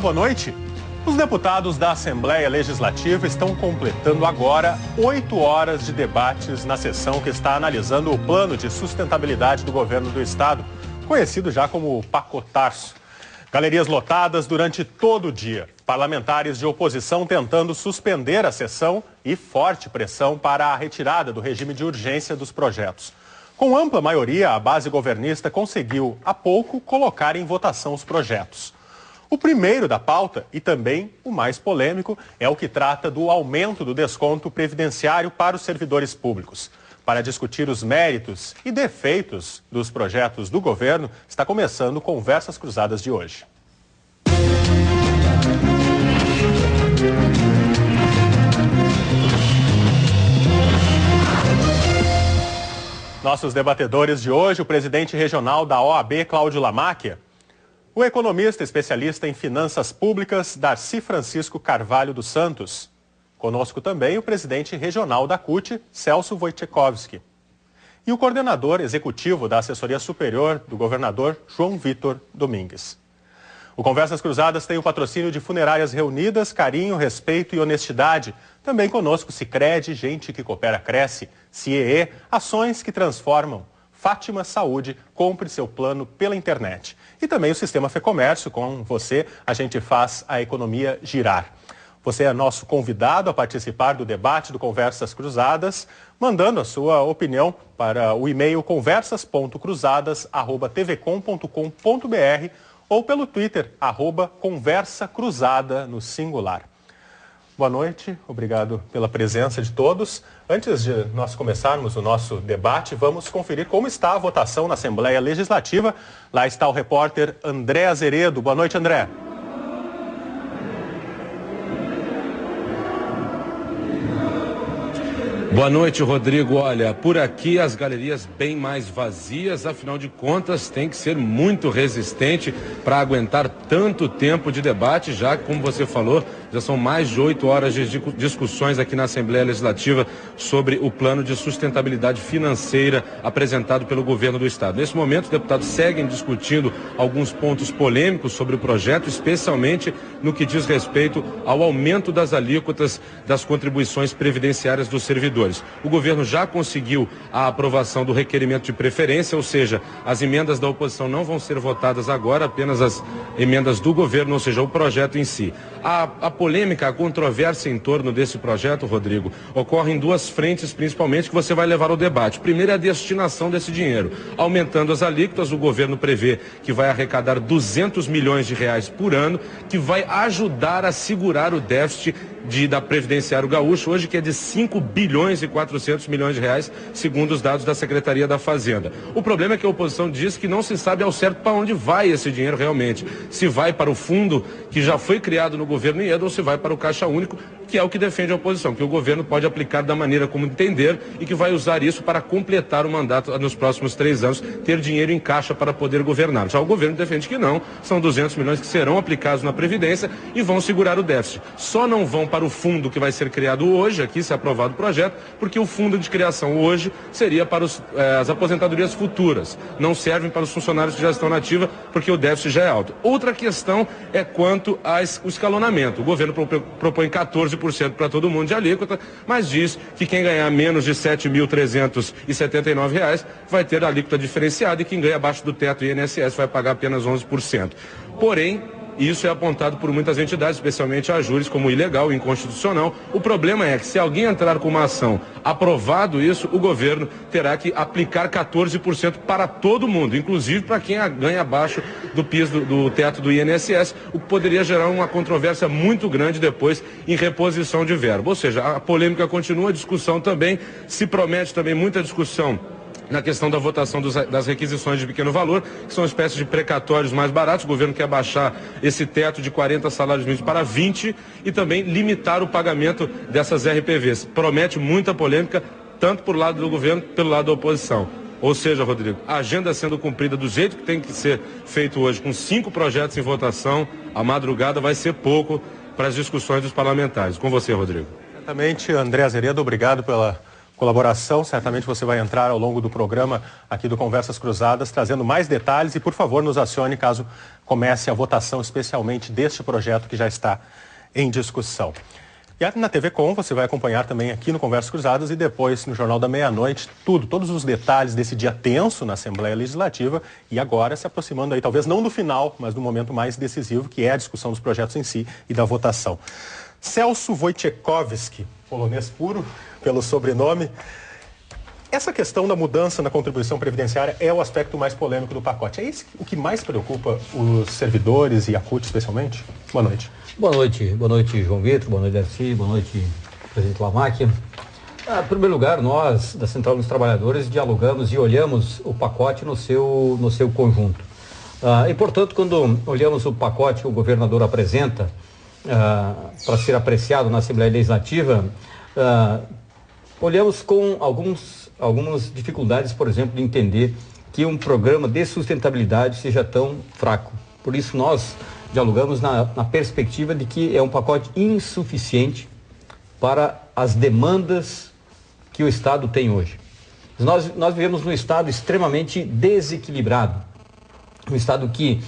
boa noite. Os deputados da Assembleia Legislativa estão completando agora 8 horas de debates na sessão que está analisando o plano de sustentabilidade do governo do estado, conhecido já como pacotarço. Galerias lotadas durante todo o dia. Parlamentares de oposição tentando suspender a sessão e forte pressão para a retirada do regime de urgência dos projetos. Com ampla maioria, a base governista conseguiu, há pouco, colocar em votação os projetos. O primeiro da pauta, e também o mais polêmico, é o que trata do aumento do desconto previdenciário para os servidores públicos. Para discutir os méritos e defeitos dos projetos do governo, está começando Conversas Cruzadas de hoje. Nossos debatedores de hoje, o presidente regional da OAB, Cláudio Lamáquia, o economista especialista em finanças públicas, Darcy Francisco Carvalho dos Santos. Conosco também o presidente regional da CUT, Celso Wojciechowski. E o coordenador executivo da Assessoria Superior do governador, João Vitor Domingues. O Conversas Cruzadas tem o patrocínio de Funerárias Reunidas, carinho, respeito e honestidade. Também conosco Sicredi, gente que coopera cresce, CIEE, ações que transformam. Fátima Saúde, compre seu plano pela internet. E também o Sistema Fecomércio, com você a gente faz a economia girar. Você é nosso convidado a participar do debate do Conversas Cruzadas, mandando a sua opinião para o e-mail conversas.cruzadas@tvcom.com.br ou pelo Twitter, @Conversa Cruzada no singular. Boa noite, obrigado pela presença de todos. Antes de nós começarmos o nosso debate, vamos conferir como está a votação na Assembleia Legislativa. Lá está o repórter André Azeredo. Boa noite, André. Boa noite, Rodrigo. Olha, por aqui as galerias bem mais vazias, afinal de contas tem que ser muito resistente para aguentar tanto tempo de debate, já que, como você falou, já são mais de 8 horas de discussões aqui na Assembleia Legislativa sobre o plano de sustentabilidade financeira apresentado pelo governo do estado. Nesse momento, os deputados seguem discutindo alguns pontos polêmicos sobre o projeto, especialmente no que diz respeito ao aumento das alíquotas das contribuições previdenciárias dos servidores. O governo já conseguiu a aprovação do requerimento de preferência, ou seja, as emendas da oposição não vão ser votadas agora, apenas as emendas do governo, ou seja, o projeto em si. A polêmica, a controvérsia em torno desse projeto, Rodrigo, ocorre em duas frentes, principalmente, que você vai levar ao debate. Primeiro é a destinação desse dinheiro. Aumentando as alíquotas, o governo prevê que vai arrecadar 200 milhões de reais por ano, que vai ajudar a segurar o déficit da Previdenciário Gaúcho, hoje que é de 5 bilhões e 400 milhões de reais, segundo os dados da Secretaria da Fazenda. O problema é que a oposição diz que não se sabe ao certo para onde vai esse dinheiro realmente. Se vai para o fundo que já foi criado no governo Ieda ou se vai para o Caixa Único, que é o que defende a oposição, que o governo pode aplicar da maneira como entender e que vai usar isso para completar o mandato nos próximos 3 anos, ter dinheiro em caixa para poder governar. Já o governo defende que não, são 200 milhões que serão aplicados na Previdência e vão segurar o déficit. Só não vão para o fundo que vai ser criado hoje, aqui se aprovado o projeto, porque o fundo de criação hoje seria para as aposentadorias futuras. Não servem para os funcionários que já estão na ativa, porque o déficit já é alto. Outra questão é quanto ao escalonamento. O governo propõe 14% para todo mundo de alíquota, mas diz que quem ganhar menos de R$ 7.379 vai ter a alíquota diferenciada e quem ganha abaixo do teto INSS vai pagar apenas 11%. Porém, isso é apontado por muitas entidades, especialmente a júris, como ilegal e inconstitucional. O problema é que se alguém entrar com uma ação aprovado isso, o governo terá que aplicar 14% para todo mundo, inclusive para quem ganha abaixo do piso do teto do INSS, o que poderia gerar uma controvérsia muito grande depois em reposição de verba. Ou seja, a polêmica continua, a discussão também, se promete também muita discussão na questão da votação das requisições de pequeno valor, que são uma espécie de precatórios mais baratos. O governo quer baixar esse teto de 40 salários mínimos para 20 e também limitar o pagamento dessas RPVs. Promete muita polêmica, tanto por lado do governo, pelo lado da oposição. Ou seja, Rodrigo, a agenda sendo cumprida do jeito que tem que ser feito hoje, com 5 projetos em votação, a madrugada vai ser pouco para as discussões dos parlamentares. Com você, Rodrigo. Exatamente, André Azeredo, obrigado pela colaboração. Certamente você vai entrar ao longo do programa aqui do Conversas Cruzadas, trazendo mais detalhes e, por favor, nos acione caso comece a votação, especialmente deste projeto que já está em discussão. E na TV Com você vai acompanhar também aqui no Conversas Cruzadas e depois no Jornal da Meia-Noite, todos os detalhes desse dia tenso na Assembleia Legislativa e agora se aproximando aí, talvez não do final, mas do momento mais decisivo, que é a discussão dos projetos em si e da votação. Celso Wojciechowski, polonês puro, pelo sobrenome. Essa questão da mudança na contribuição previdenciária é o aspecto mais polêmico do pacote. É isso o que mais preocupa os servidores e a CUT especialmente? Boa noite. Boa noite, João Vitor, boa noite, Darcy, boa noite, presidente Lamach. Em primeiro lugar, nós, da Central dos Trabalhadores, dialogamos e olhamos o pacote no seu conjunto. E, portanto, quando olhamos o pacote que o governador apresenta para ser apreciado na Assembleia Legislativa, olhamos com algumas dificuldades, por exemplo, de entender que um programa de sustentabilidade seja tão fraco. Por isso, nós dialogamos na perspectiva de que é um pacote insuficiente para as demandas que o Estado tem hoje. Nós vivemos num Estado extremamente desequilibrado, um Estado que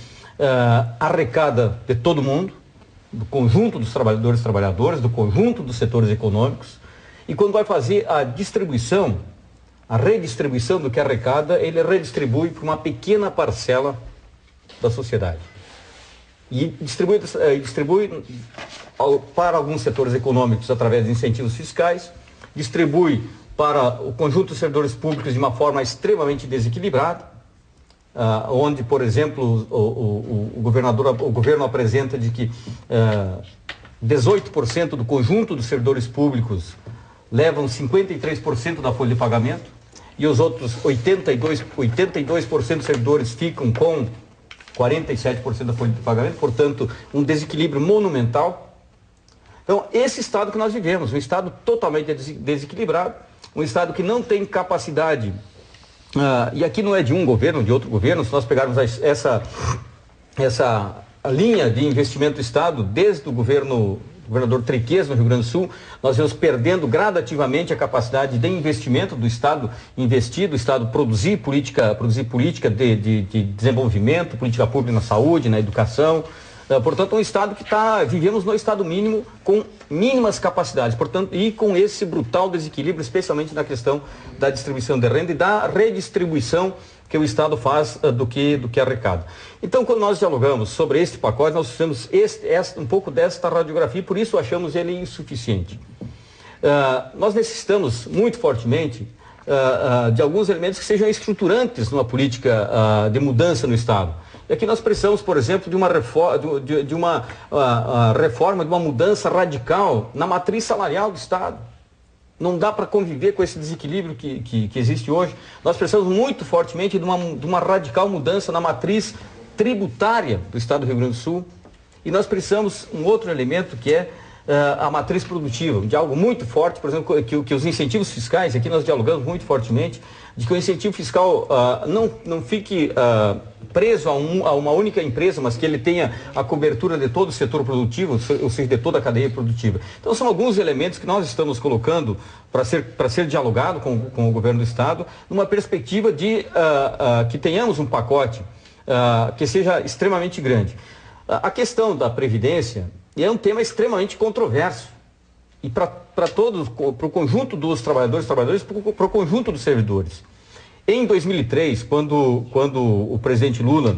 arrecada de todo mundo, do conjunto dos trabalhadores e trabalhadoras, do conjunto dos setores econômicos, e quando vai fazer a redistribuição do que arrecada, ele redistribui para uma pequena parcela da sociedade. E distribui para alguns setores econômicos através de incentivos fiscais, distribui para o conjunto dos servidores públicos de uma forma extremamente desequilibrada, onde, por exemplo, o governo apresenta de que 18% do conjunto dos servidores públicos levam 53% da folha de pagamento e os outros 82% dos servidores ficam com 47% da folha de pagamento, portanto, um desequilíbrio monumental. Então, esse Estado que nós vivemos, um Estado totalmente desequilibrado, um Estado que não tem capacidade, e aqui não é de um governo, de outro governo, se nós pegarmos essa linha de investimento do Estado, desde o governador Triquez, no Rio Grande do Sul, nós vamos perdendo gradativamente a capacidade de investimento do Estado investir, do Estado produzir política de desenvolvimento, política pública na saúde, na educação. Portanto, um Estado que vivemos no Estado mínimo com mínimas capacidades, portanto, e com esse brutal desequilíbrio, especialmente na questão da distribuição de renda e da redistribuição que o Estado faz do que arrecada. Então, quando nós dialogamos sobre este pacote, nós fizemos um pouco desta radiografia, por isso achamos ele insuficiente. Nós necessitamos muito fortemente de alguns elementos que sejam estruturantes numa política de mudança no Estado. E aqui nós precisamos, por exemplo, de uma reforma, de uma mudança radical na matriz salarial do Estado. Não dá para conviver com esse desequilíbrio que existe hoje. Nós precisamos muito fortemente de uma radical mudança na matriz tributária do Estado do Rio Grande do Sul. E nós precisamos um outro elemento que é a matriz produtiva, de algo muito forte, por exemplo, que os incentivos fiscais, aqui nós dialogamos muito fortemente, de que o incentivo fiscal não fique preso a uma única empresa, mas que ele tenha a cobertura de todo o setor produtivo, ou seja, de toda a cadeia produtiva. Então são alguns elementos que nós estamos colocando para ser dialogado com o governo do Estado, numa perspectiva de que tenhamos um pacote que seja extremamente grande. A questão da Previdência é um tema extremamente controverso. E para o conjunto dos trabalhadores, para o conjunto dos servidores. Em 2003, quando o presidente Lula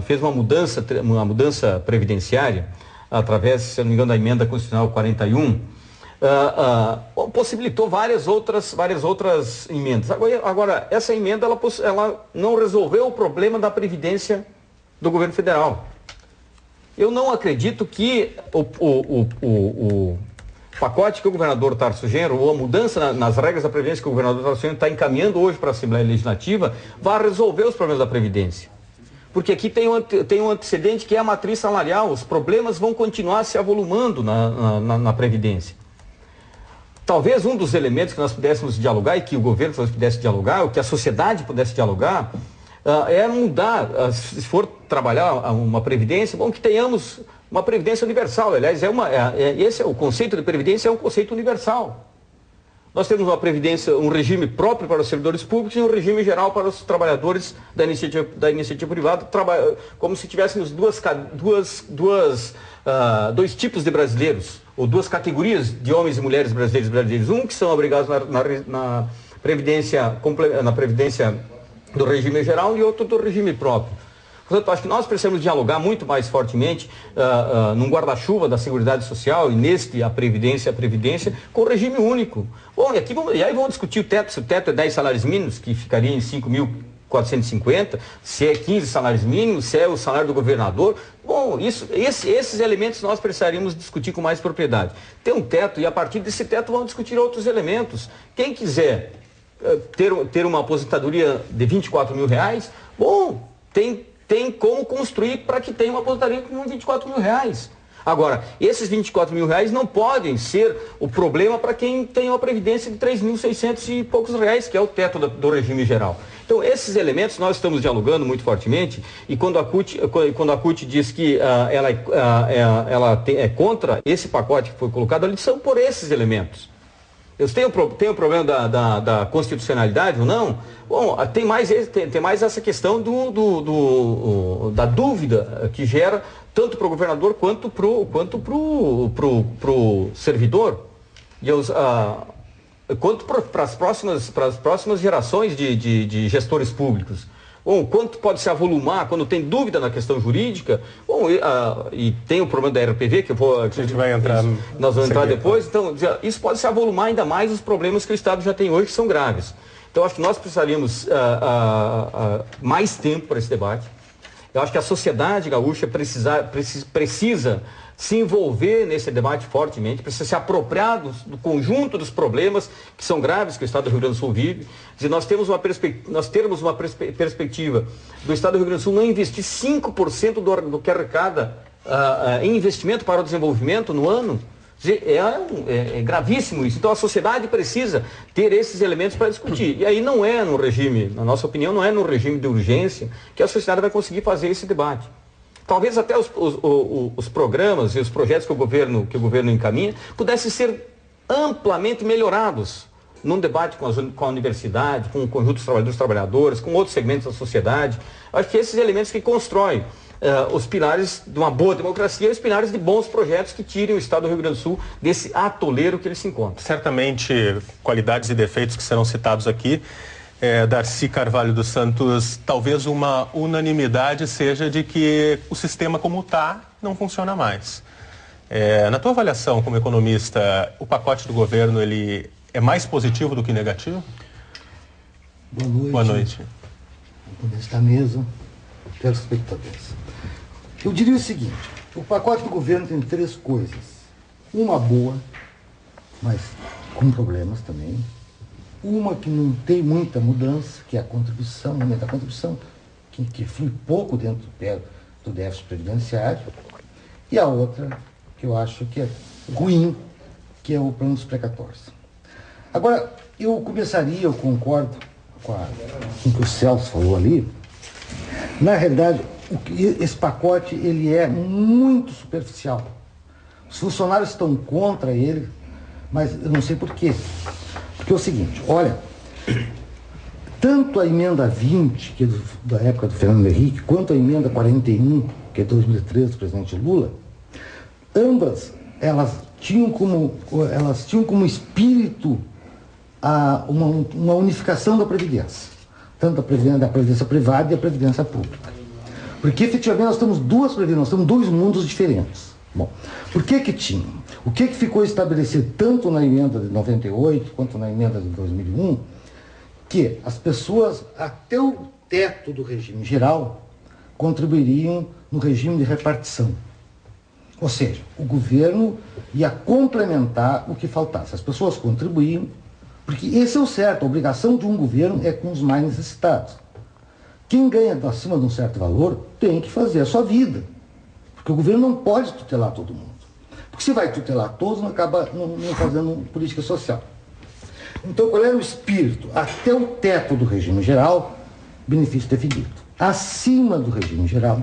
fez uma mudança previdenciária, através, se não me engano, da emenda constitucional 41, possibilitou várias outras emendas. Agora, essa emenda ela não resolveu o problema da Previdência do governo federal. Eu não acredito que o pacote que o governador Tarso Genro, ou a mudança nas regras da Previdência que o governador Tarso Genro está encaminhando hoje para a Assembleia Legislativa, vai resolver os problemas da Previdência. Porque aqui tem um antecedente que é a matriz salarial, os problemas vão continuar se avolumando na Previdência. Talvez um dos elementos que nós pudéssemos dialogar, e que o governo pudesse dialogar, ou que a sociedade pudesse dialogar, é mudar, se for trabalhar uma previdência, bom, que tenhamos uma previdência universal. Aliás, esse é o conceito de previdência, é um conceito universal. Nós temos uma previdência, um regime próprio para os servidores públicos e um regime geral para os trabalhadores da iniciativa privada, como se tivéssemos dois tipos de brasileiros, ou duas categorias de homens e mulheres brasileiros. Um que são obrigados na previdência do regime geral e outro do regime próprio. Portanto, acho que nós precisamos dialogar muito mais fortemente num guarda-chuva da Seguridade Social e a Previdência, com o regime único. Bom, e aí vamos discutir o teto, se o teto é 10 salários mínimos, que ficaria em 5.450, se é 15 salários mínimos, se é o salário do governador. Bom, esses elementos nós precisaríamos discutir com mais propriedade. Tem um teto e a partir desse teto vamos discutir outros elementos. Quem quiser ter uma aposentadoria de 24 mil reais, bom, tem como construir para que tenha uma aposentadoria com 24 mil reais. Agora, esses 24 mil reais não podem ser o problema para quem tem uma previdência de 3.600 e poucos reais, que é o teto do regime geral. Então, esses elementos nós estamos dialogando muito fortemente e quando a CUT diz que ela é contra esse pacote que foi colocado ali, são por esses elementos. Eu tenho o problema da constitucionalidade ou não? Bom, tem mais essa questão da dúvida que gera tanto para o governador quanto para o servidor quanto para as próximas gerações de gestores públicos. Bom, quanto pode se avolumar quando tem dúvida na questão jurídica? Bom, e tem o problema da RPV, que a gente vai entrar. Nós vamos entrar depois. Então, isso pode se avolumar ainda mais os problemas que o Estado já tem hoje, que são graves. Então, acho que nós precisaríamos mais tempo para esse debate. Eu acho que a sociedade gaúcha precisa se envolver nesse debate fortemente, precisa se apropriar do conjunto dos problemas que são graves que o Estado do Rio Grande do Sul vive. Se nós termos uma perspectiva do Estado do Rio Grande do Sul não investir 5% do que arrecada em investimento para o desenvolvimento no ano, é gravíssimo isso. Então a sociedade precisa ter esses elementos para discutir. E aí não é no regime, na nossa opinião, não é no regime de urgência que a sociedade vai conseguir fazer esse debate. Talvez até os programas e os projetos que o governo encaminha pudessem ser amplamente melhorados num debate com a universidade, com o conjunto dos trabalhadores, com outros segmentos da sociedade. Acho que esses elementos que constroem os pilares de uma boa democracia, os pilares de bons projetos que tirem o Estado do Rio Grande do Sul desse atoleiro que ele se encontra. Certamente, qualidades e defeitos que serão citados aqui. Darcy Carvalho dos Santos, talvez uma unanimidade seja de que o sistema como está não funciona mais. Na tua avaliação como economista, o pacote do governo ele é mais positivo do que negativo? Boa noite. Boa noite. Nesta mesa, telespectadores. Eu diria o seguinte, o pacote do governo tem três coisas. Uma boa, mas com problemas também. Uma que não tem muita mudança, que é a contribuição, o aumento da contribuição, que flui pouco dentro do déficit previdenciário. E a outra, que eu acho que é ruim, que é o plano dos precatórios. Agora, eu concordo com o que o Celso falou ali. Na realidade, esse pacote ele é muito superficial. Os funcionários estão contra ele, mas eu não sei por quê. Porque é o seguinte, olha, tanto a emenda 20, que é da época do Fernando Henrique, quanto a emenda 41, que é de 2013 do presidente Lula, ambas elas tinham como espírito uma unificação da Previdência, tanto da Previdência privada e da Previdência pública. Porque efetivamente nós temos duas previdências, nós temos dois mundos diferentes. Bom, por que tinha? O que ficou estabelecido tanto na emenda de 98 quanto na emenda de 2001, que as pessoas até o teto do regime geral contribuiriam no regime de repartição. Ou seja, o governo ia complementar o que faltasse. As pessoas contribuíam, porque esse é o certo, a obrigação de um governo é com os mais necessitados. Quem ganha acima de um certo valor tem que fazer a sua vida. Porque o governo não pode tutelar todo mundo. Porque se vai tutelar todos, não acaba não fazendo política social. Então, qual era o espírito? Até o teto do regime geral, benefício definido. Acima do regime geral,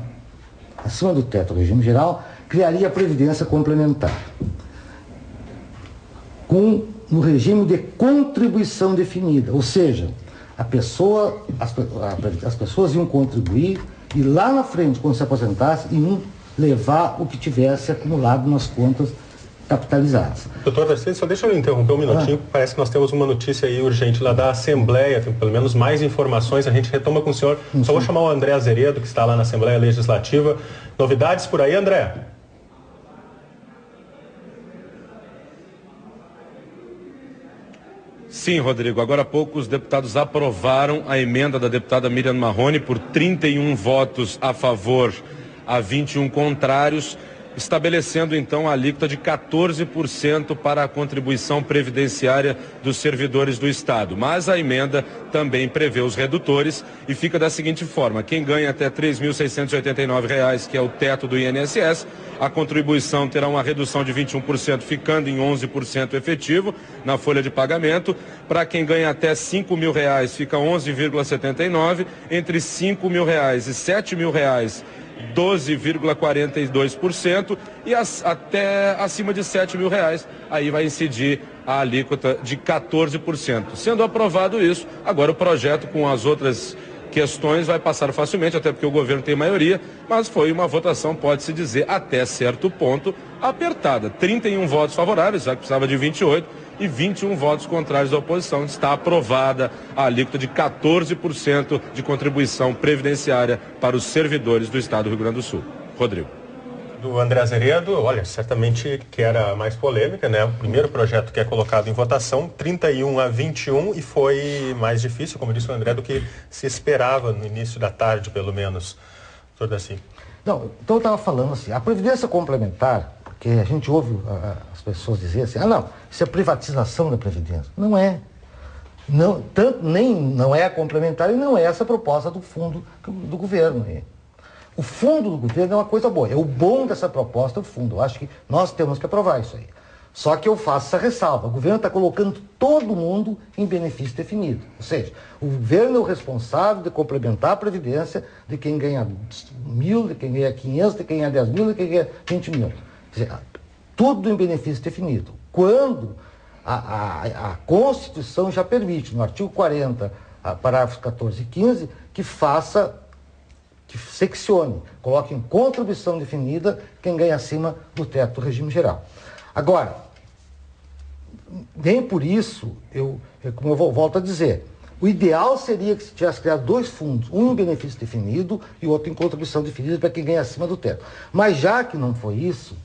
acima do teto do regime geral, criaria a previdência complementar. Com no regime de contribuição definida, ou seja, as pessoas iam contribuir e lá na frente, quando se aposentasse, iam levar o que tivesse acumulado nas contas capitalizadas. Doutor Darcy, só deixa eu interromper um minutinho, parece que nós temos uma notícia aí urgente lá da Assembleia, tem pelo menos mais informações, a gente retoma com o senhor. Só vou chamar o André Azeredo, que está lá na Assembleia Legislativa. Novidades por aí, André? Sim, Rodrigo. Agora há pouco os deputados aprovaram a emenda da deputada Miriam Marrone por 31 votos a favor a 21 contrários, estabelecendo então a alíquota de 14% para a contribuição previdenciária dos servidores do Estado. Mas a emenda também prevê os redutores e fica da seguinte forma: quem ganha até R$ 3.689, que é o teto do INSS, a contribuição terá uma redução de 21%, ficando em 11% efetivo na folha de pagamento. Para quem ganha até R$ 5.000, fica 11,79%, entre R$ 5.000 e R$ 7.000, 12,42%, e até acima de R$ 7.000, aí vai incidir a alíquota de 14%. Sendo aprovado isso, agora o projeto com as outras questões vai passar facilmente, até porque o governo tem maioria, mas foi uma votação, pode-se dizer, até certo ponto, apertada. 31 votos favoráveis, já que precisava de 28, e 21 votos contrários da oposição. Está aprovada a alíquota de 14% de contribuição previdenciária para os servidores do Estado do Rio Grande do Sul. Rodrigo. Do André Azeredo, olha, certamente que era mais polêmica, né? O primeiro projeto que é colocado em votação, 31-21, e foi mais difícil, como disse o André, do que se esperava no início da tarde, pelo menos. Doutor Darcy. Não, então eu estava falando assim, a previdência complementar, porque a gente ouve as pessoas dizer assim, não, isso é privatização da previdência. Não é. Não, não é a complementar e não é essa a proposta do fundo do governo. O fundo do governo é uma coisa boa. É o bom dessa proposta, o fundo. Eu acho que nós temos que aprovar isso aí. Só que eu faço essa ressalva. O governo está colocando todo mundo em benefício definido. Ou seja, o governo é o responsável de complementar a previdência de quem ganha 1.000, de quem ganha 500, de quem ganha 10 mil, de quem ganha 20 mil. Quer dizer, tudo em benefício definido. Quando a Constituição já permite, no artigo 40, parágrafos 14 e 15, que seccione, coloque em contribuição definida quem ganha acima do teto do regime geral. Agora, nem por isso, como eu volto a dizer, o ideal seria que se tivesse criado dois fundos, um em benefício definido e outro em contribuição definida para quem ganha acima do teto. Mas já que não foi isso,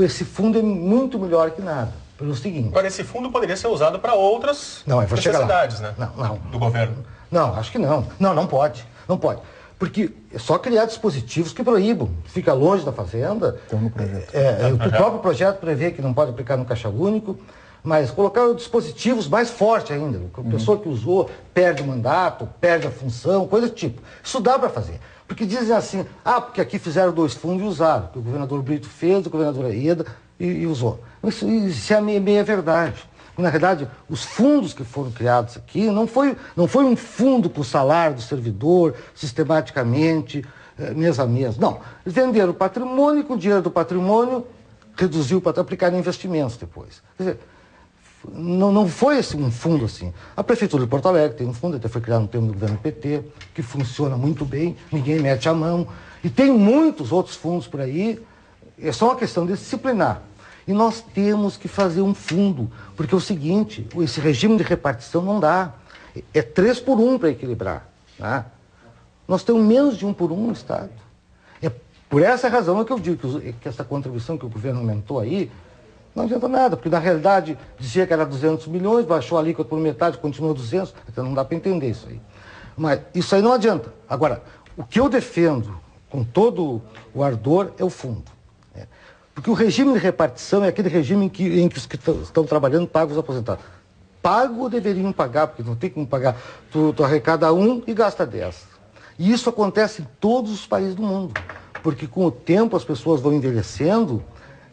esse fundo é muito melhor que nada. Pelo seguinte... Agora, esse fundo poderia ser usado para outras necessidades, né? Não. Do governo. Não, acho que não. Não pode. Não pode. Porque é só criar dispositivos que proíbam. Fica longe da fazenda. Como no projeto. O próprio projeto prevê que não pode aplicar no caixa único, mas colocar dispositivos mais fortes ainda. A pessoa que usou perde o mandato, perde a função, coisa do tipo. Isso dá para fazer. Porque dizem assim, porque aqui fizeram dois fundos e usaram. Que o governador Brito fez, o governador Aieda e usou. Isso é meia verdade. Na verdade, os fundos que foram criados aqui não foi um fundo para o salário do servidor, sistematicamente, mês a mês. Não. Eles venderam o patrimônio e com o dinheiro do patrimônio reduziu para aplicar em investimentos depois. Quer dizer, não foi um fundo assim. A Prefeitura de Porto Alegre tem um fundo, até foi criado no tempo do governo PT, que funciona muito bem, ninguém mete a mão. E tem muitos outros fundos por aí, é só uma questão de disciplinar. E nós temos que fazer um fundo, porque é o seguinte, esse regime de repartição não dá. É 3-por-1 para equilibrar. Né? Nós temos menos de 1-por-1 no Estado. É por essa razão que eu digo que essa contribuição que o governo aumentou aí, não adianta nada, porque na realidade dizia que era 200 milhões, baixou a alíquota por metade, continua 200, então não dá para entender isso aí. Mas isso aí não adianta. Agora, o que eu defendo com todo o ardor é o fundo. Porque o regime de repartição é aquele regime em que os que estão trabalhando pagam os aposentados. Pago ou deveriam pagar, porque não tem como pagar. Tu arrecada 1 e gasta 10. E isso acontece em todos os países do mundo. Porque com o tempo as pessoas vão envelhecendo.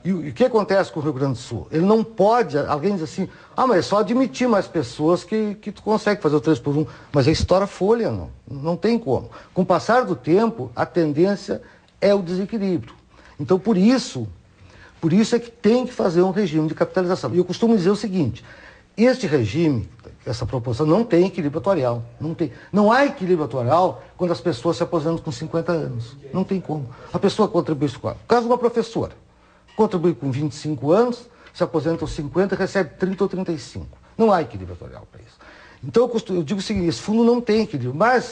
E o que acontece com o Rio Grande do Sul? Ele não pode, alguém diz assim, mas é só admitir mais pessoas que tu consegue fazer o 3-por-1. Mas aí estoura a folha, não tem como. Com o passar do tempo, a tendência é o desequilíbrio. Então, por isso... Por isso é que tem que fazer um regime de capitalização. E eu costumo dizer o seguinte, este regime, essa proposição, não tem equilíbrio atuarial. Não há equilíbrio atuarial quando as pessoas se aposentam com 50 anos. Não tem como. A pessoa contribui com... No caso de uma professora, contribui com 25 anos, se aposenta aos 50 e recebe 30 ou 35. Não há equilíbrio atuarial para isso. Então eu digo o seguinte, esse fundo não tem equilíbrio. Mas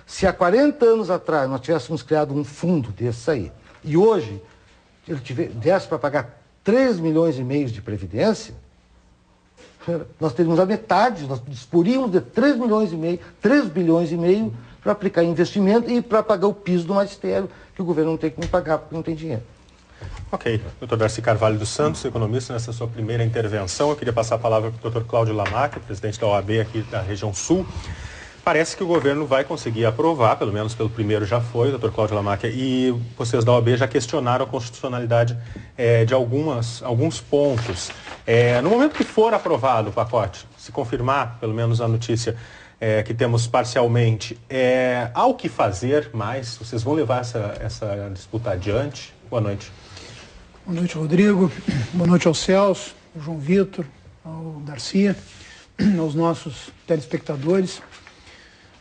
se há 40 anos atrás nós tivéssemos criado um fundo desse aí, e hoje ele desse para pagar 3 milhões e meio de previdência, nós teríamos a metade, nós disporíamos de 3 bilhões e meio para aplicar em investimento e para pagar o piso do magistério, que o governo não tem como pagar porque não tem dinheiro. Ok. Dr. Darcy Carvalho dos Santos, economista, nessa sua primeira intervenção. Eu queria passar a palavra para o Dr. Cláudio Lamarck, presidente da OAB aqui da região sul. Parece que o governo vai conseguir aprovar, pelo menos pelo primeiro já foi, Dr. Cláudio Lamarck, e vocês da OAB já questionaram a constitucionalidade de alguns pontos. No momento que for aprovado o pacote, se confirmar, pelo menos a notícia que temos parcialmente, há o que fazer mais? Vocês vão levar essa disputa adiante? Boa noite. Boa noite, Rodrigo. Boa noite ao Celso, ao João Vitor, ao Darcy, aos nossos telespectadores.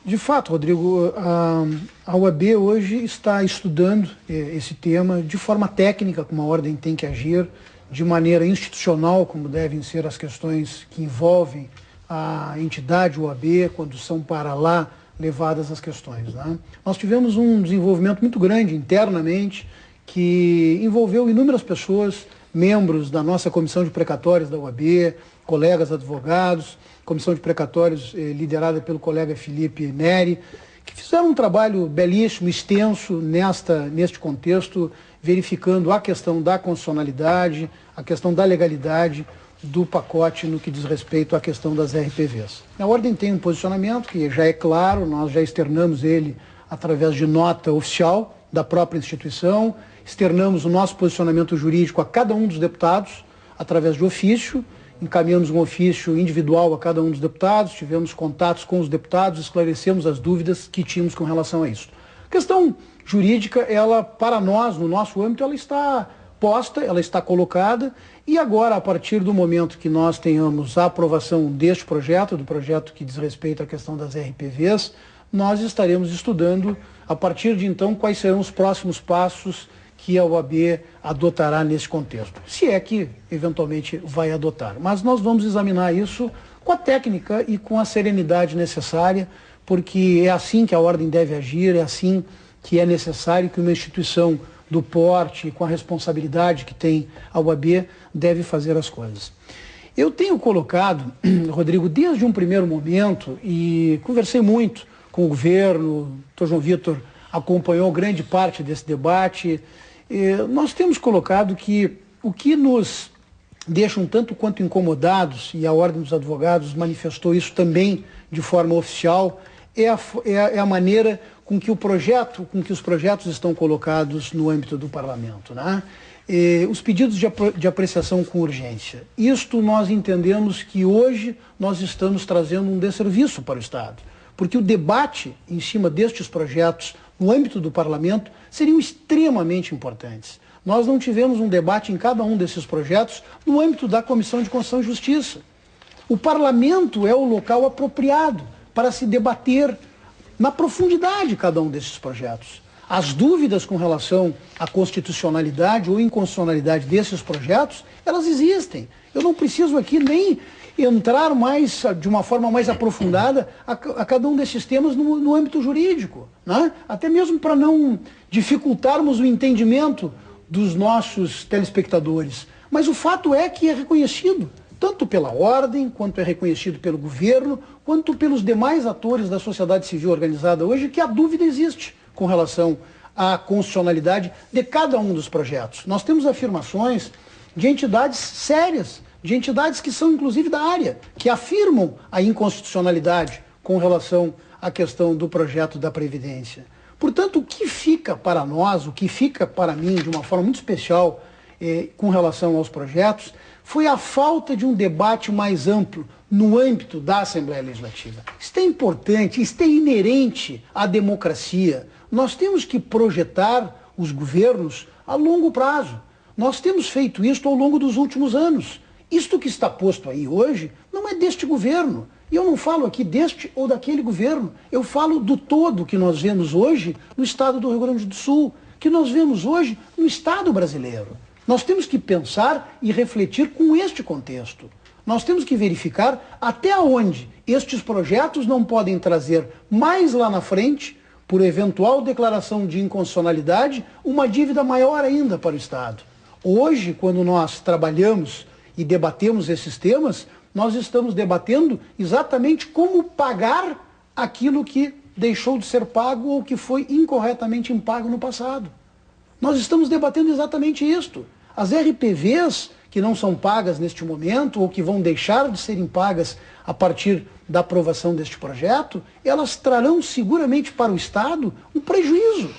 De fato, Rodrigo, a OAB hoje está estudando esse tema de forma técnica, como a ordem tem que agir, de maneira institucional, como devem ser as questões que envolvem a entidade OAB, quando são para lá levadas as questões, né? Nós tivemos um desenvolvimento muito grande internamente, que envolveu inúmeras pessoas, membros da nossa comissão de precatórios da OAB, colegas advogados, comissão de precatórios liderada pelo colega Felipe Neri, que fizeram um trabalho belíssimo, extenso neste contexto, verificando a questão da constitucionalidade, a questão da legalidade do pacote no que diz respeito à questão das RPVs. A ordem tem um posicionamento que já é claro, nós já externamos ele através de nota oficial da própria instituição, externamos o nosso posicionamento jurídico a cada um dos deputados através de ofício, encaminhamos um ofício individual a cada um dos deputados, tivemos contatos com os deputados, esclarecemos as dúvidas que tínhamos com relação a isso. A questão jurídica, ela, para nós, no nosso âmbito, ela está posta, ela está colocada, e agora, a partir do momento que nós tenhamos a aprovação deste projeto, do projeto que diz respeito à questão das RPVs, nós estaremos estudando, a partir de então, quais serão os próximos passos que a OAB adotará nesse contexto, se é que eventualmente vai adotar. Mas nós vamos examinar isso com a técnica e com a serenidade necessária, porque é assim que a ordem deve agir, é assim que é necessário que uma instituição do porte, com a responsabilidade que tem a OAB, deve fazer as coisas. Eu tenho colocado, Rodrigo, desde um primeiro momento, e conversei muito com o governo, o Dr. João Vitor acompanhou grande parte desse debate. Nós temos colocado que o que nos deixa um tanto quanto incomodados, e a Ordem dos Advogados manifestou isso também de forma oficial, é a maneira com que os projetos estão colocados no âmbito do parlamento, né? Os pedidos de apreciação com urgência. Isto nós entendemos que hoje nós estamos trazendo um desserviço para o Estado, porque o debate em cima destes projetos no âmbito do parlamento seriam extremamente importantes. Nós não tivemos um debate em cada um desses projetos no âmbito da Comissão de Constituição e Justiça. O parlamento é o local apropriado para se debater na profundidade cada um desses projetos. As dúvidas com relação à constitucionalidade ou inconstitucionalidade desses projetos, elas existem. Eu não preciso aqui nem entrar de uma forma mais aprofundada a cada um desses temas no âmbito jurídico, né? Até mesmo para não dificultarmos o entendimento dos nossos telespectadores. Mas o fato é que é reconhecido, tanto pela ordem, quanto é reconhecido pelo governo, quanto pelos demais atores da sociedade civil organizada hoje, que a dúvida existe com relação à constitucionalidade de cada um dos projetos. Nós temos afirmações de entidades sérias, de entidades que são inclusive da área, que afirmam a inconstitucionalidade com relação à questão do projeto da Previdência. Portanto, o que fica para nós, o que fica para mim de uma forma muito especial com relação aos projetos, foi a falta de um debate mais amplo no âmbito da Assembleia Legislativa. Isso é importante, isso é inerente à democracia. Nós temos que projetar os governos a longo prazo. Nós temos feito isto ao longo dos últimos anos. Isto que está posto aí hoje não é deste governo. E eu não falo aqui deste ou daquele governo. Eu falo do todo que nós vemos hoje no estado do Rio Grande do Sul, que nós vemos hoje no estado brasileiro. Nós temos que pensar e refletir com este contexto. Nós temos que verificar até onde estes projetos não podem trazer mais lá na frente, por eventual declaração de inconstitucionalidade, uma dívida maior ainda para o Estado. Hoje, quando nós trabalhamos e debatemos esses temas, nós estamos debatendo exatamente como pagar aquilo que deixou de ser pago ou que foi incorretamente impago no passado. Nós estamos debatendo exatamente isto. As RPVs que não são pagas neste momento ou que vão deixar de serem pagas a partir da aprovação deste projeto, elas trarão seguramente para o Estado um prejuízo.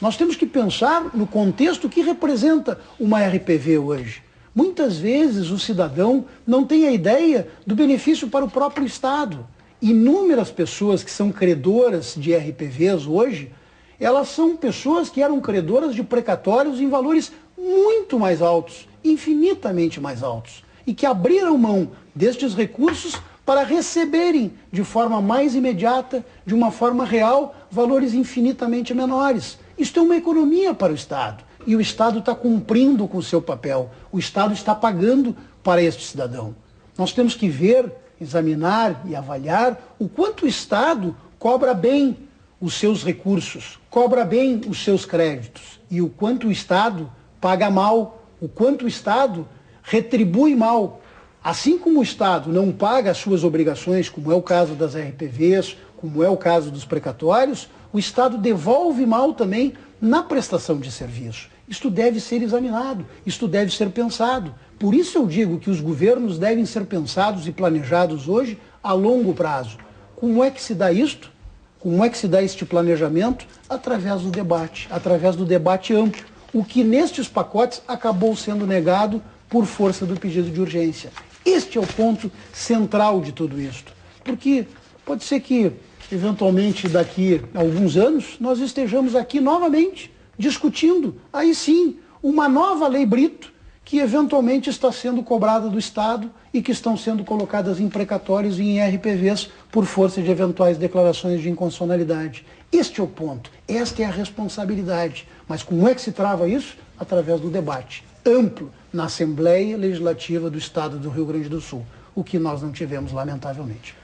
Nós temos que pensar no contexto que representa uma RPV hoje. Muitas vezes o cidadão não tem a ideia do benefício para o próprio Estado. Inúmeras pessoas que são credoras de RPVs hoje, elas são pessoas que eram credoras de precatórios em valores muito mais altos, infinitamente mais altos, e que abriram mão destes recursos para receberem de forma mais imediata, de uma forma real, valores infinitamente menores. Isto é uma economia para o Estado. E o Estado está cumprindo com o seu papel. O Estado está pagando para este cidadão. Nós temos que ver, examinar e avaliar o quanto o Estado cobra bem os seus recursos, cobra bem os seus créditos e o quanto o Estado paga mal, o quanto o Estado retribui mal. Assim como o Estado não paga as suas obrigações, como é o caso das RPVs, como é o caso dos precatórios, o Estado devolve mal também na prestação de serviço. Isto deve ser examinado, isto deve ser pensado. Por isso eu digo que os governos devem ser pensados e planejados hoje a longo prazo. Como é que se dá isto? Como é que se dá este planejamento? Através do debate amplo. O que nestes pacotes acabou sendo negado por força do pedido de urgência. Este é o ponto central de tudo isto. Porque pode ser que, eventualmente, daqui a alguns anos, nós estejamos aqui novamente discutindo, aí sim, uma nova lei Brito, que eventualmente está sendo cobrada do Estado e que estão sendo colocadas em precatórios e em RPVs por força de eventuais declarações de inconstitucionalidade. Este é o ponto, esta é a responsabilidade. Mas como é que se trava isso? Através do debate amplo na Assembleia Legislativa do Estado do Rio Grande do Sul, o que nós não tivemos, lamentavelmente.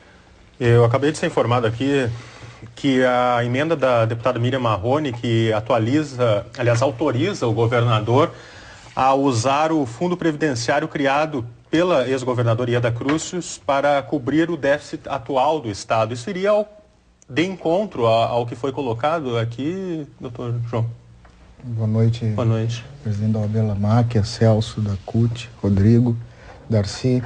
Eu acabei de ser informado aqui que a emenda da deputada Miriam Marrone, que autoriza o governador a usar o fundo previdenciário criado pela ex-governadora Ieda Crucius para cobrir o déficit atual do Estado. Isso iria de encontro ao que foi colocado aqui, doutor João? Boa noite. Boa noite. Presidente da OAB Lamáquia, Celso, da CUT, Rodrigo, Darcy.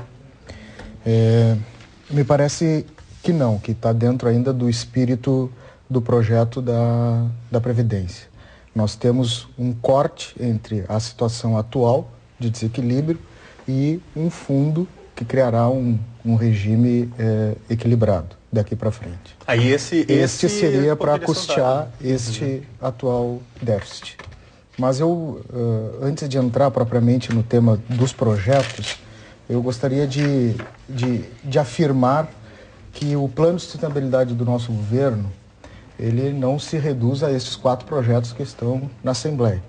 Me parece que não, que está dentro ainda do espírito do projeto da Previdência. Nós temos um corte entre a situação atual de desequilíbrio e um fundo que criará um regime equilibrado daqui para frente. Aí este seria para custear este atual déficit. Mas eu, antes de entrar propriamente no tema dos projetos, eu gostaria de afirmar que o plano de sustentabilidade do nosso governo, ele não se reduz a esses 4 projetos que estão na Assembleia.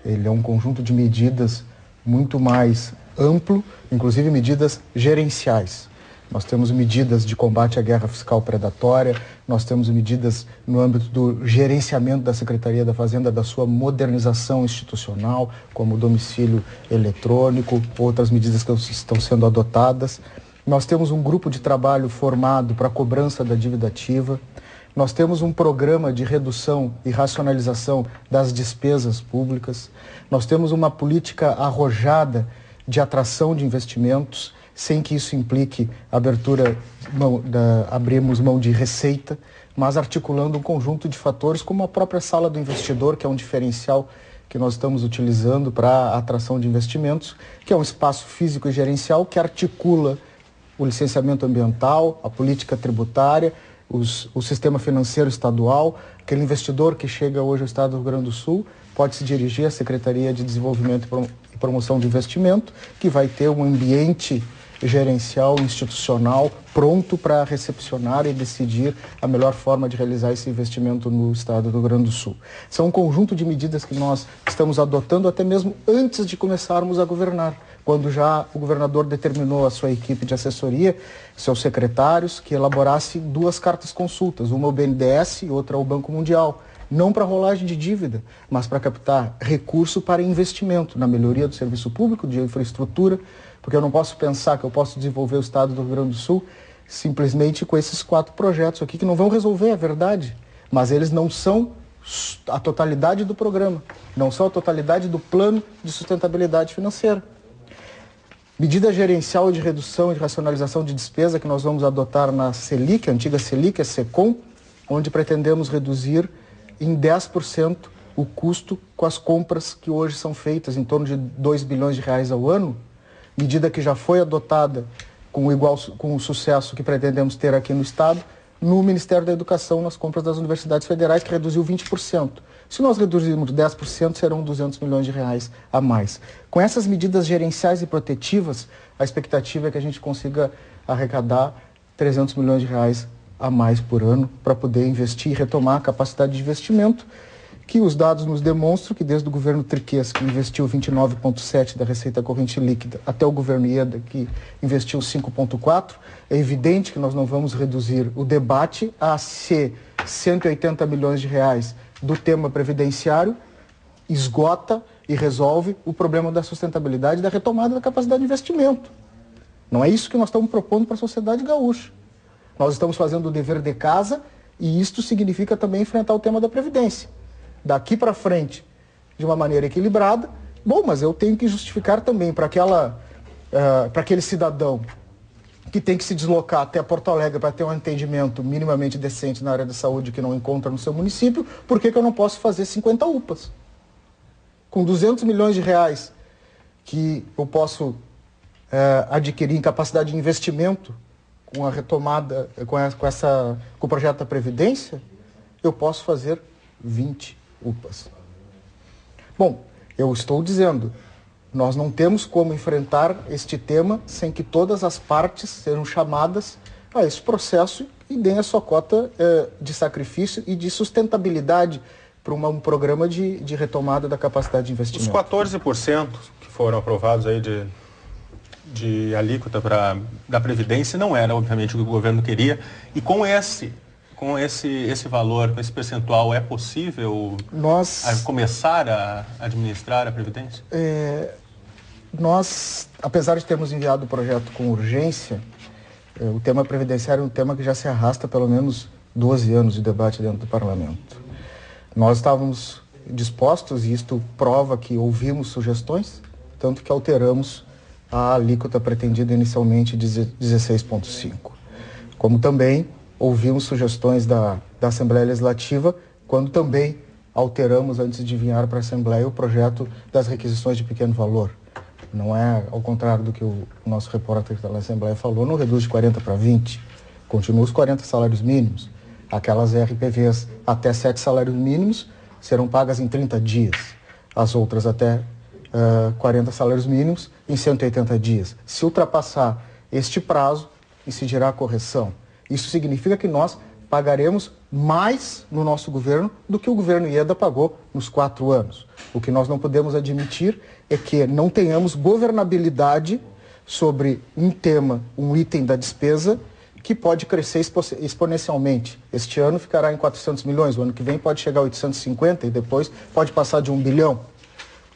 Ele é um conjunto de medidas muito mais amplo, inclusive medidas gerenciais. Nós temos medidas de combate à guerra fiscal predatória, nós temos medidas no âmbito do gerenciamento da Secretaria da Fazenda, da sua modernização institucional, como o domicílio eletrônico, outras medidas que estão sendo adotadas. Nós temos um grupo de trabalho formado para a cobrança da dívida ativa. Nós temos um programa de redução e racionalização das despesas públicas. Nós temos uma política arrojada de atração de investimentos, sem que isso implique abrirmos mão de receita, mas articulando um conjunto de fatores, como a própria sala do investidor, que é um diferencial que nós estamos utilizando para a atração de investimentos, que é um espaço físico e gerencial que articula o licenciamento ambiental, a política tributária, o sistema financeiro estadual. Aquele investidor que chega hoje ao Estado do Rio Grande do Sul pode se dirigir à Secretaria de Desenvolvimento e promoção de investimento, que vai ter um ambiente gerencial, institucional, pronto para recepcionar e decidir a melhor forma de realizar esse investimento no estado do Rio Grande do Sul. São um conjunto de medidas que nós estamos adotando até mesmo antes de começarmos a governar, quando já o governador determinou a sua equipe de assessoria, seus secretários, que elaborasse 2 cartas consultas, uma ao BNDES e outra ao Banco Mundial, não para rolagem de dívida, mas para captar recurso para investimento na melhoria do serviço público, de infraestrutura, porque eu não posso pensar que eu posso desenvolver o estado do Rio Grande do Sul simplesmente com esses 4 projetos aqui, que não vão resolver, é verdade, mas eles não são a totalidade do programa, não são a totalidade do plano de sustentabilidade financeira. Medida gerencial de redução e de racionalização de despesa que nós vamos adotar na Selic, a antiga Selic, a SECOM, onde pretendemos reduzir em 10% o custo com as compras que hoje são feitas, em torno de 2 bilhões de reais ao ano, medida que já foi adotada com o sucesso que pretendemos ter aqui no Estado, no Ministério da Educação, nas compras das universidades federais, que reduziu 20%. Se nós reduzirmos 10%, serão 200 milhões de reais a mais. Com essas medidas gerenciais e protetivas, a expectativa é que a gente consiga arrecadar 300 milhões de reais a mais por ano para poder investir e retomar a capacidade de investimento, que os dados nos demonstram que desde o governo Triquês, que investiu 29,7% da receita corrente líquida, até o governo Ieda, que investiu 5,4%, é evidente que nós não vamos reduzir o debate a ser 180 milhões de reais do tema previdenciário, esgota e resolve o problema da sustentabilidade e da retomada da capacidade de investimento. Não é isso que nós estamos propondo para a sociedade gaúcha. Nós estamos fazendo o dever de casa e isto significa também enfrentar o tema da Previdência. Daqui para frente, de uma maneira equilibrada, bom, mas eu tenho que justificar também para aquele cidadão que tem que se deslocar até Porto Alegre para ter um atendimento minimamente decente na área da saúde que não encontra no seu município, por que eu não posso fazer 50 UPAs? Com 200 milhões de reais que eu posso adquirir em capacidade de investimento com a retomada, com o projeto da Previdência, eu posso fazer 20 UPAs. Bom, eu estou dizendo, nós não temos como enfrentar este tema sem que todas as partes sejam chamadas a esse processo e deem a sua cota de sacrifício e de sustentabilidade para um programa de retomada da capacidade de investimento. Os 14% que foram aprovados aí de alíquota da Previdência não era, obviamente, o que o governo queria. E com esse valor, com esse percentual, é possível começar a administrar a Previdência? Nós, apesar de termos enviado o projeto com urgência, o tema previdenciário é um tema que já se arrasta pelo menos 12 anos de debate dentro do Parlamento. Nós estávamos dispostos, e isto prova que ouvimos sugestões, tanto que alteramos a alíquota pretendida inicialmente de 16,5%. Como também ouvimos sugestões da Assembleia Legislativa, quando também alteramos, antes de enviar para a Assembleia, o projeto das requisições de pequeno valor. Não é ao contrário do que o nosso repórter da Assembleia falou, não reduz de 40 para 20, continua os 40 salários mínimos. Aquelas RPVs até 7 salários mínimos serão pagas em 30 dias, as outras até 40 salários mínimos em 180 dias. Se ultrapassar este prazo, incidirá a correção. Isso significa que nós pagaremos mais no nosso governo do que o governo Ieda pagou nos 4 anos. O que nós não podemos admitir é que não tenhamos governabilidade sobre um tema, um item da despesa que pode crescer exponencialmente. Este ano ficará em 400 milhões, o ano que vem pode chegar a 850 e depois pode passar de 1 bilhão.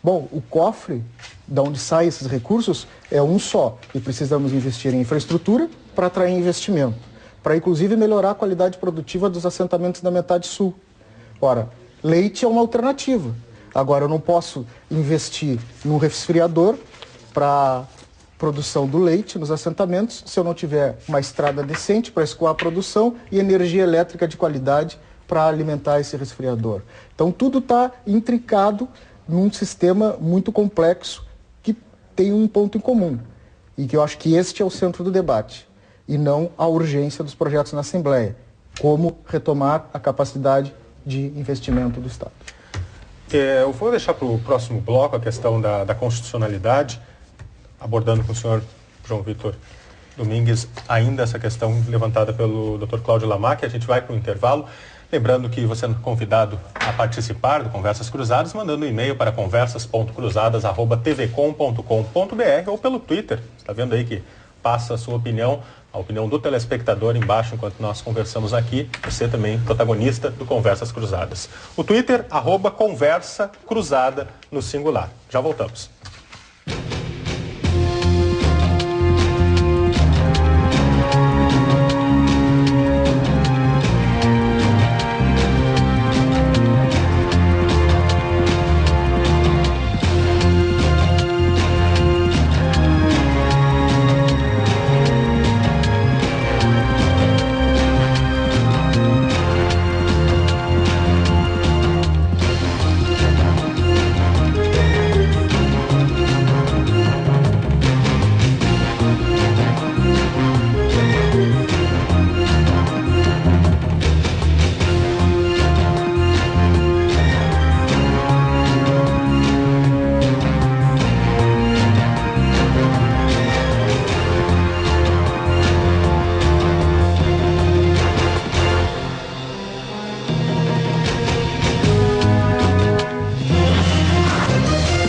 Bom, o cofre, de onde saem esses recursos, é um só. E precisamos investir em infraestrutura para atrair investimento, para inclusive melhorar a qualidade produtiva dos assentamentos da metade sul. Ora, leite é uma alternativa. Agora, eu não posso investir num resfriador para produção do leite nos assentamentos se eu não tiver uma estrada decente para escoar a produção e energia elétrica de qualidade para alimentar esse resfriador. Então, tudo está intricado num sistema muito complexo que tem um ponto em comum e que eu acho que este é o centro do debate e não a urgência dos projetos na Assembleia, como retomar a capacidade de investimento do Estado. Eu vou deixar para o próximo bloco a questão da constitucionalidade, abordando com o senhor João Vitor Domingues ainda essa questão levantada pelo Dr. Cláudio Lamaque. A gente vai para o intervalo. Lembrando que você é convidado a participar do Conversas Cruzadas, mandando um e-mail para conversas.cruzadas@tvcom.com.br ou pelo Twitter. Você está vendo aí que passa a sua opinião, a opinião do telespectador embaixo enquanto nós conversamos aqui. Você também protagonista do Conversas Cruzadas. O Twitter, @Conversa Cruzada no singular. Já voltamos.